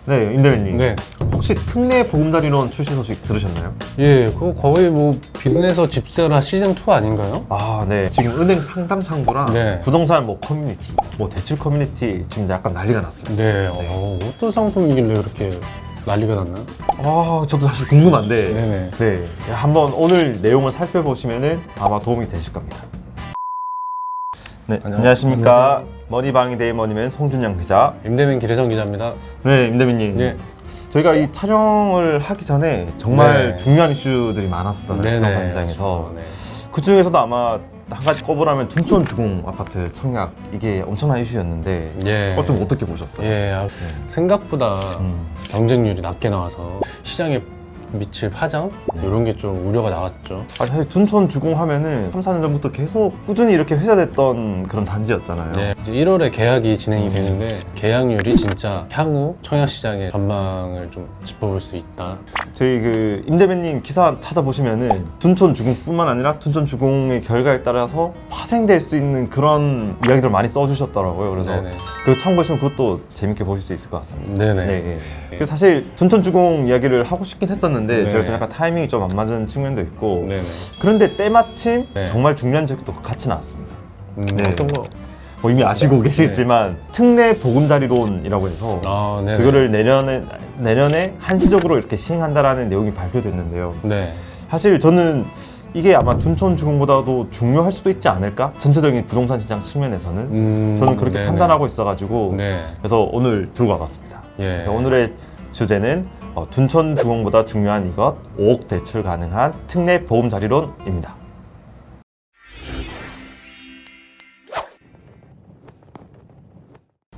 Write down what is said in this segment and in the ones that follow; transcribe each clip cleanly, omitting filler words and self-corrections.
네, 임대리님. 네. 혹시 특례 보금자리론 출시 소식 들으셨나요? 예, 그거 거의 뭐 빚내서 집세라 시즌2 아닌가요? 아, 네. 지금 은행 상담 창구랑 네. 부동산 뭐 커뮤니티, 뭐 대출 커뮤니티 지금 약간 난리가 났어요. 네. 어떤 상품이길래 그렇게 난리가 났나? 아, 저도 사실 궁금한데. 네네. 네. 한번 오늘 내용을 살펴보시면은 아마 도움이 되실 겁니다. 네, 안녕하십니까. 머니방이 데이 머니맨 송준영 기자. 임대민 기래성 기자입니다. 네, 임대민님. 네. 저희가 이 촬영을 하기 전에 정말 네. 중요한 이슈들이 많았었잖아요. 부동산 시장에서. 그렇죠. 네. 그 중에서도 아마 한 가지 꼽으라면 둔촌 주공 아파트 청약 이게 엄청난 이슈였는데 예. 좀 어떻게 보셨어요? 예, 생각보다 경쟁률이 낮게 나와서 시장에 미칠 파장? 이런 게 좀 우려가 나왔죠. 아, 사실 둔촌 주공 하면은 3, 4년 전부터 계속 꾸준히 이렇게 회자됐던 그런 단지였잖아요. 네, 이제 1월에 계약이 진행이 되는데 계약률이 진짜 향후 청약 시장의 전망을 좀 짚어볼 수 있다. 저희 그 임대배님 기사 찾아보시면은 둔촌 주공뿐만 아니라 둔촌 주공의 결과에 따라서 파생될 수 있는 그런 이야기들 많이 써주셨더라고요. 그래서 네네. 그 참고하시면 그것도 재밌게 보실 수 있을 것 같습니다. 네네. 네. 그 사실 둔촌 주공 이야기를 하고 싶긴 했었는데 네. 제가 좀 약간 타이밍이 좀 안 맞은 측면도 있고 네네. 그런데 때마침 네. 정말 중요한 적도 같이 나왔습니다. 네. 어떤 거? 뭐 이미 아시고 계시겠지만 특례 보금자리론이라고 해서 아, 네네. 그거를 내년에 한시적으로 이렇게 시행한다라는 내용이 발표됐는데요. 네. 사실 저는 이게 아마 둔촌 주공보다도 중요할 수도 있지 않을까? 전체적인 부동산 시장 측면에서는 저는 그렇게 네네. 판단하고 있어가지고 네. 그래서 오늘 들고 와봤습니다. 예. 그래서 오늘의 주제는 둔촌 주공보다 중요한 이것 5억 대출 가능한 특례 보금자리론입니다.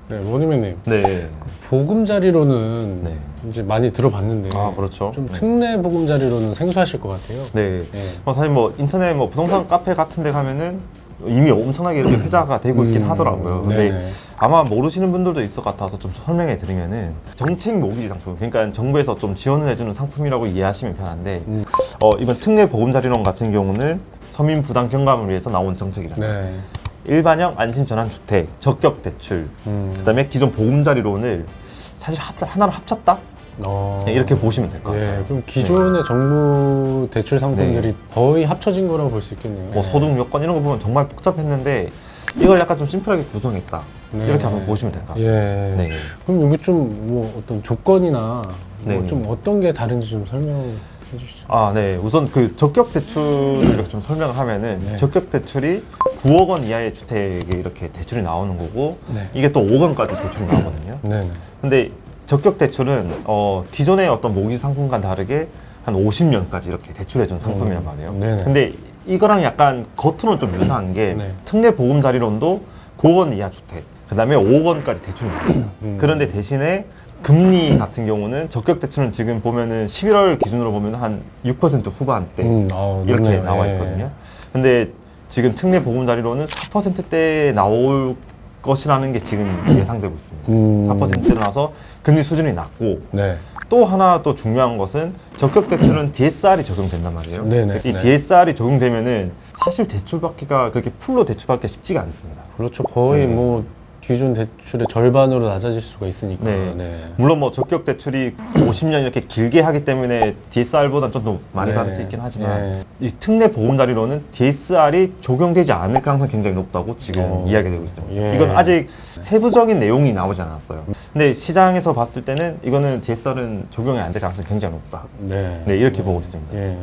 네, 원희맨님. 네. 보금자리로는 네. 이제 많이 들어봤는데 아, 그렇죠. 좀 네. 특례 보금자리로는 생소하실 것 같아요. 네. 예. 사실 뭐 인터넷 뭐 부동산 카페 같은 데 가면은 이미 엄청나게 이렇게 회자가 되고 있긴 하더라고요. 근데 네네. 아마 모르시는 분들도 있을 것 같아서 좀 설명해 드리면은 정책 모기지 상품, 그러니까 정부에서 좀 지원을 해주는 상품이라고 이해하시면 편한데 이번 특례 보금자리론 같은 경우는 서민 부담 경감을 위해서 나온 정책이잖아요. 네. 일반형 안심 전환 주택, 적격 대출, 그다음에 기존 보금자리론을 사실 하나로 합쳤다? 네, 이렇게 보시면 될 것 같아요. 예, 그럼 기존의 정부 대출 상품들이 거의 합쳐진 거라고 볼 수 있겠네요. 뭐 소득 요건 이런 거 보면 정말 복잡했는데 이걸 약간 좀 심플하게 구성했다. 네. 이렇게 한번 보시면 될 것 같습니다. 예. 네. 그럼 여기 좀 뭐 어떤 조건이나 네. 뭐 좀 어떤 게 다른지 좀 설명해 주시죠. 아, 네. 우선 그 적격 대출을 이렇게 좀 설명을 하면은 네. 적격 대출이 9억 원 이하의 주택에 이렇게 대출이 나오는 거고 네. 이게 또 5억 원까지 대출이 나오거든요. 네네. 근데 적격 대출은 기존의 어떤 모기 상품과 다르게 한 50년까지 이렇게 대출해준 상품이란 말이에요. 네네. 근데 이거랑 약간 겉으로는 좀 유사한 게 네. 특례 보금자리론도 9억 원 이하 주택, 그 다음에 5억 원까지 대출이 나와요. 그런데 대신에 금리 같은 경우는 적격 대출은 지금 보면은 11월 기준으로 보면 한 6% 후반대 이렇게 높네요. 나와 예. 있거든요. 근데 지금 특례 보금자리론은 4%대에 나올 것이라는 게 지금 예상되고 있습니다. 4%로 나서 금리 수준이 낮고 네. 또 하나 또 중요한 것은 적격 대출은 DSR이 적용된단 말이에요. 네네. 이 네. DSR이 적용되면은 사실 대출 받기가 그렇게 풀로 대출 받기가 쉽지가 않습니다. 그렇죠. 거의 네. 뭐 기존 대출의 절반으로 낮아질 수가 있으니까. 네. 네. 물론 뭐 적격 대출이 50년 이렇게 길게 하기 때문에 DSR보다는 좀 더 많이 네. 받을 수 있긴 하지만 네. 이 특례 보금자리론은 DSR이 적용되지 않을 가능성이 굉장히 높다고 지금 이야기되고 있습니다. 예. 이건 아직 세부적인 내용이 나오지 않았어요. 근데 시장에서 봤을 때는 이거는 DSR은 적용이 안 될 가능성이 굉장히 높다. 네. 네, 이렇게 보고 있습니다. 예.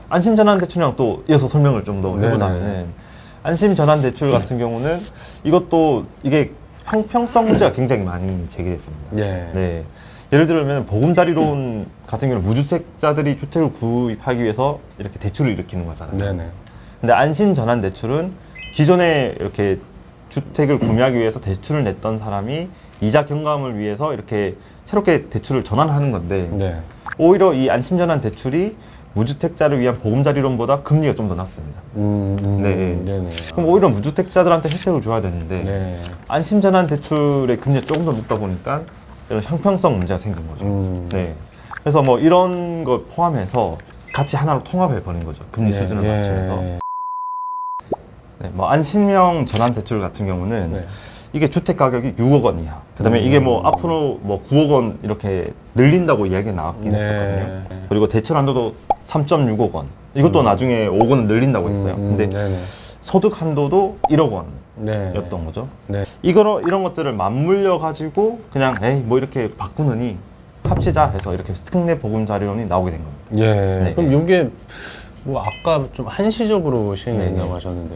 안심전환대출이랑 또 이어서 설명을 좀 더 해보자면은 안심전환대출 같은 경우는 이것도 이게 형평성 문제가 굉장히 많이 제기됐습니다. 예. 네. 예를 들면 보금자리론 같은 경우는 무주택자들이 주택을 구입하기 위해서 이렇게 대출을 일으키는 거잖아요. 네네. 근데 안심전환대출은 기존에 이렇게 주택을 구매하기 위해서 대출을 냈던 사람이 이자 경감을 위해서 이렇게 새롭게 대출을 전환하는 건데 네. 오히려 이 안심전환대출이 무주택자를 위한 보금자리론보다 금리가 좀 더 낮습니다. 네. 네네. 그럼 오히려 무주택자들한테 혜택을 줘야 되는데 네. 안심전환 대출의 금리가 조금 더 높다 보니까 이런 형평성 문제가 생긴 거죠. 네. 그래서 뭐 이런 걸 포함해서 같이 하나로 통합해 버린 거죠. 금리 네. 수준을 예. 맞추면서. 네. 뭐 안심형 전환 대출 같은 경우는 네. 이게 주택 가격이 6억 원 이하, 그다음에 이게 뭐 앞으로 뭐 9억 원 이렇게 늘린다고 이야기가 나왔긴 네. 했었거든요. 그리고 대출 한도도 3.6억 원. 이것도 나중에 5억 원을 늘린다고 했어요. 근데 네네. 소득 한도도 1억 네. 원이었던 거죠. 네. 이런 것들을 맞물려 가지고 그냥 에이 뭐 이렇게 바꾸느니 합치자 해서 이렇게 특례 보금자리론이 나오게 된 겁니다. 예. 네. 그럼 이게 뭐 아까 좀 한시적으로 시행된다고 네. 하셨는데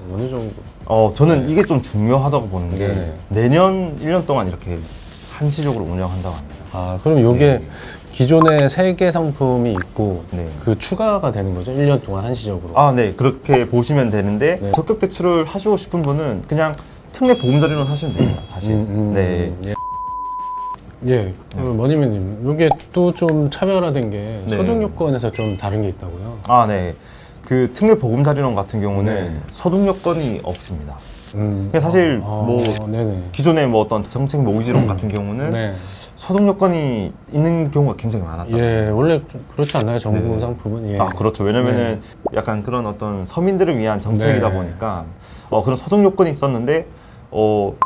뭐 어느 정도? 저는 이게 좀 중요하다고 보는 게 네네. 내년 1년 동안 이렇게 한시적으로 운영한다고 합니다. 아, 그럼 이게 네. 기존에 3개 상품이 있고 네. 그 추가가 되는 거죠? 1년 동안 한시적으로. 아, 네. 그렇게 보시면 되는데 네. 적격 대출을 하시고 싶은 분은 그냥 특례 보금자리론 하시면 됩니다. 사실. 네. 예. 예, 그 머니맨님, 이게 또 좀 차별화된 게 네. 소득 요건에서 좀 다른 게 있다고요? 아, 네. 그 특례 보금자리론 같은 경우는 네. 소득 요건이 없습니다. 그러니까 사실 뭐 네네. 기존의 뭐 어떤 정책 모기지론 같은 경우는 네. 소득 요건이 있는 경우가 굉장히 많았잖아요. 예, 원래 좀 그렇지 않나요? 정부 네. 상품은? 예. 아, 그렇죠. 왜냐면은 약간 그런 어떤 서민들을 위한 정책이다 네. 보니까 그런 소득 요건이 있었는데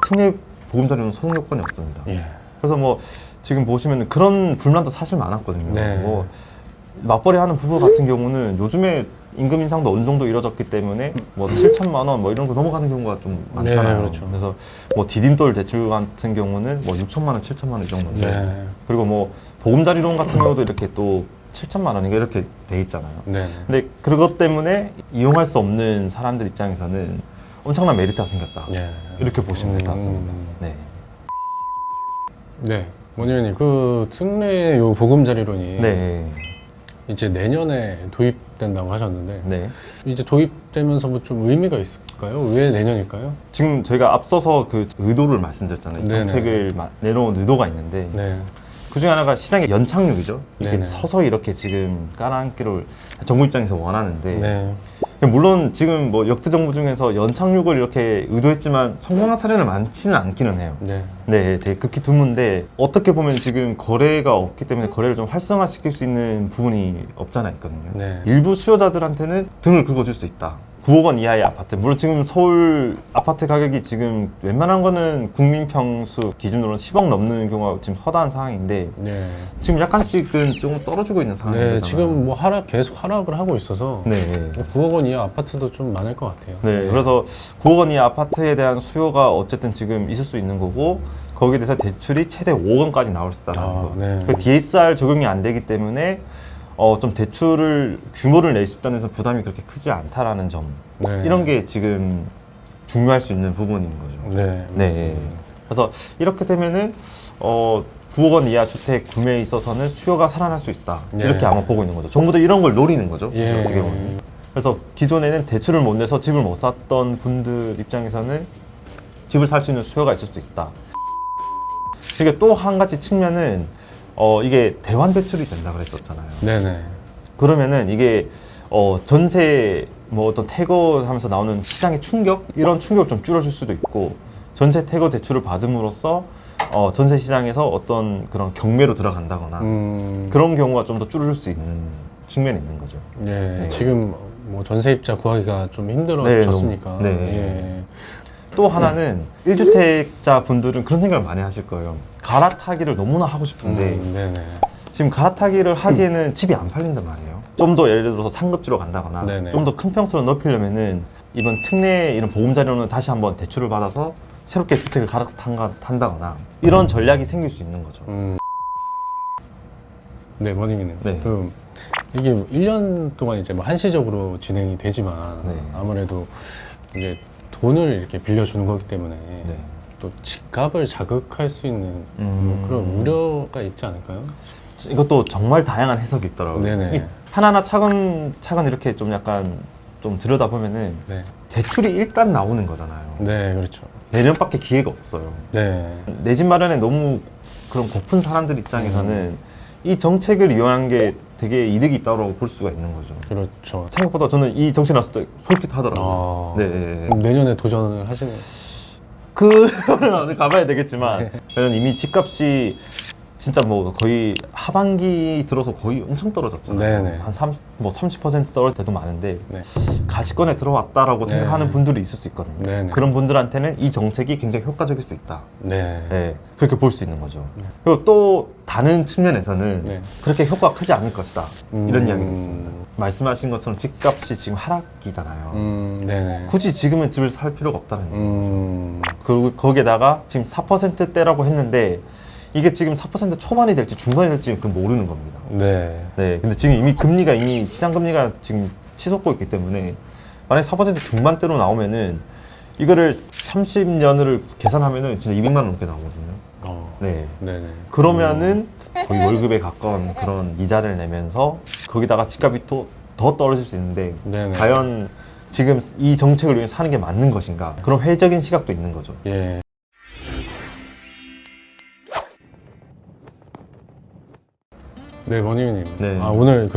특례 보금자리론은 소득 요건이 없습니다. 예. 그래서 뭐 지금 보시면 그런 불만도 사실 많았거든요. 네. 뭐 맞벌이 하는 부부 같은 경우는 요즘에 임금 인상도 어느 정도 이루어졌기 때문에 뭐 7천만 원 뭐 이런 거 넘어가는 경우가 좀 많잖아요. 네, 그렇죠. 그래서 뭐 디딤돌 대출 같은 경우는 뭐 6천만 원, 7천만 원 이 정도인데 네. 그리고 뭐 보금자리론 같은 경우도 이렇게 또 7천만 원인가 이렇게 돼 있잖아요. 네. 근데 그것 때문에 이용할 수 없는 사람들 입장에서는 엄청난 메리트가 생겼다. 예. 이렇게 보시면 될 것 같습니다. 네. 네. 머니맨님, 그 특례 요 보금자리론이 네. 이제 내년에 도입된다고 하셨는데 네. 이제 도입되면서 뭐 좀 의미가 있을까요? 왜 내년일까요? 지금 저희가 앞서서 그 의도를 말씀드렸잖아요. 이 네네. 정책을 내놓은 의도가 있는데 네. 그 중에 하나가 시장의 연착륙이죠. 이게 네네. 서서히 이렇게 지금 깔아앉기를 정부 입장에서 원하는데 네. 물론 지금 뭐 역대 정부 중에서 연착륙을 이렇게 의도했지만 성공한 사례는 많지는 않기는 해요. 네. 네, 되게 극히 드문데 어떻게 보면 지금 거래가 없기 때문에 거래를 좀 활성화시킬 수 있는 부분이 없잖아 있거든요. 네. 일부 수요자들한테는 등을 긁어줄 수 있다. 9억 원 이하의 아파트. 물론 지금 서울 아파트 가격이 지금 웬만한 거는 국민 평수 기준으로는 10억 넘는 경우가 지금 허다한 상황인데 네. 지금 약간씩은 조금 떨어지고 있는 상황이잖아요. 네, 지금 뭐 계속 하락을 하고 있어서 네. 뭐 9억 원 이하 아파트도 좀 많을 것 같아요. 네, 그래서 9억 원 이하 아파트에 대한 수요가 어쨌든 지금 있을 수 있는 거고 거기에 대해서 대출이 최대 5억 원까지 나올 수 있다는 거. 네. 그 DSR 적용이 안 되기 때문에 좀 대출을 규모를 낼 수 있다는 데서 부담이 그렇게 크지 않다라는 점. 네. 이런 게 지금 중요할 수 있는 부분인 거죠. 네. 네. 그래서 이렇게 되면은 9억 원 이하 주택 구매에 있어서는 수요가 살아날 수 있다. 네. 이렇게 아마 보고 있는 거죠. 정부도 이런 걸 노리는 거죠. 예. 어떻게 보면. 그래서 기존에는 대출을 못 내서 집을 못 샀던 분들 입장에서는 집을 살 수 있는 수요가 있을 수 있다. 이게 또 한 가지 측면은 이게 대환 대출이 된다 그랬었잖아요. 네네. 그러면은 이게 전세 뭐 어떤 태거하면서 나오는 시장의 충격 이런 충격을 좀 줄여줄 수도 있고 전세 태거 대출을 받음으로써 전세 시장에서 어떤 그런 경매로 들어간다거나 그런 경우가 좀 더 줄여줄 수 있는 측면이 있는 거죠. 예. 네. 지금 뭐 전세입자 구하기가 좀 힘들어졌으니까. 네, 예. 또 하나는 1주택자 분들은 그런 생각을 많이 하실 거예요. 갈아타기를 너무나 하고 싶은데 네네. 지금 갈아타기를 하기에는 집이 안 팔린단 말이에요. 좀 더 예를 들어서 상급지로 간다거나 네네. 좀 더 큰 평수로 넓히려면은 이번 특례 이런 보금자리로는 다시 한번 대출을 받아서 새롭게 주택을 갈아탄다거나 이런 전략이 생길 수 있는 거죠. 네, 머니미는. 네. 이게 1년 동안 이제 뭐 한시적으로 진행이 되지만 네. 아무래도 이제 돈을 이렇게 빌려주는 거기 때문에 네. 또 집값을 자극할 수 있는 뭐 그런 우려가 있지 않을까요? 이것도 정말 다양한 해석이 있더라고요. 네네. 이 하나하나 차근차근 이렇게 좀 약간 좀 들여다보면은 네. 대출이 일단 나오는 거잖아요. 네, 그렇죠. 내년밖에 기회가 없어요. 네. 내 집 마련에 너무 그런 고픈 사람들 입장에서는 이 정책을 이용한 게 되게 이득이 있다고 볼 수가 있는 거죠. 그렇죠. 생각보다 저는 이 정책 나왔을 때 솔깃하더라고요. 아, 네. 그럼 내년에 도전을 하시는. 그거는 가봐야 되겠지만 네. 저는 이미 집값이 진짜 뭐 거의 하반기 들어서 거의 엄청 떨어졌잖아요. 네네. 한 30% 떨어질 때도 많은데 네. 가시권에 들어왔다라고 네. 생각하는 분들이 있을 수 있거든요. 네네. 그런 분들한테는 이 정책이 굉장히 효과적일 수 있다. 네. 네, 그렇게 볼 수 있는 거죠. 그리고 또 다른 측면에서는 네. 그렇게 효과가 크지 않을 것이다. 이런 이야기가 있습니다. 음. 말씀하신 것처럼 집값이 지금 하락기잖아요. 네네. 굳이 지금은 집을 살 필요가 없다는 얘기예요. 음. 그리고 거기에다가 지금 4%대라고 했는데 이게 지금 4% 초반이 될지 중반이 될지 그건 모르는 겁니다. 네. 네, 근데 지금 이미 금리가 시장 금리가 지금 치솟고 있기 때문에 만약 4% 중반대로 나오면은 이거를 30년을 계산하면은 진짜 200만 원 넘게 나오거든요. 네. 네네. 그러면은 거의 월급에 가까운 그런 이자를 내면서 거기다가 집값이 또 더 떨어질 수 있는데 네네. 과연 지금 이 정책을 위해 사는 게 맞는 것인가? 그런 회의적인 시각도 있는 거죠. 예. 네, 머니님. 네. 아, 오늘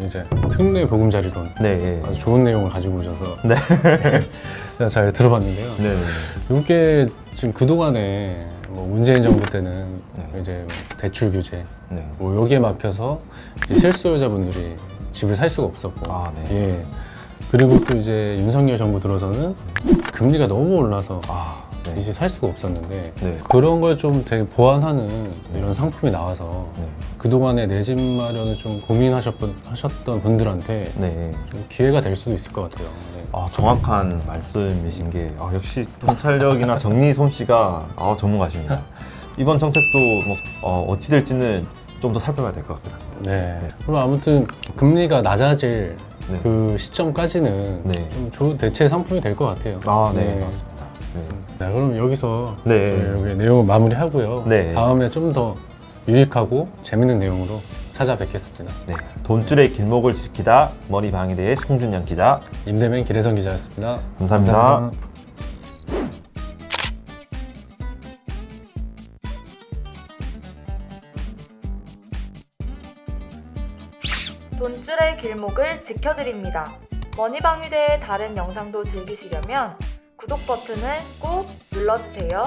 이제 특례 보금자리론 네, 아주 좋은 내용을 가지고 오셔서 네. 제가 잘 들어봤는데요. 네. 이게 지금 그동안에 뭐 문재인 정부 때는 네. 이제 뭐 대출 규제 네. 뭐 여기에 막혀서 이제 실수요자분들이 집을 살 수가 없었고 아, 네. 예. 그리고 또 이제 윤석열 정부 들어서는 금리가 너무 올라서 아, 네. 이제 살 수가 없었는데 네. 그런 걸 좀 되게 보완하는 이런 상품이 나와서 네. 그동안에 내 집 마련을 좀 고민하셨던 분들한테 네. 좀 기회가 될 수도 있을 것 같아요. 네. 아, 정확한 말씀이신 게 역시 통찰력이나 정리 솜씨가 전문가십니다. 이번 정책도 뭐, 어찌 될지는 좀 더 살펴봐야 될 것 같긴 합니다. 네. 그럼 아무튼 금리가 낮아질 네. 그 시점까지는 네. 좀 좋은 대체 상품이 될 것 같아요. 아, 네, 맞습니다. 네. 네, 그럼 여기서 네. 여기 내용을 마무리하고요. 네. 다음에 좀 더 유익하고 재밌는 내용으로 찾아뵙겠습니다. 네. 돈줄의 길목을 지키다 머니방위대의 송준영 기자. 임대맨 기래성 기자였습니다. 감사합니다. 돈줄의 길목을 지켜드립니다. 머니방위대의 다른 영상도 즐기시려면 구독 버튼을 꾹 눌러주세요.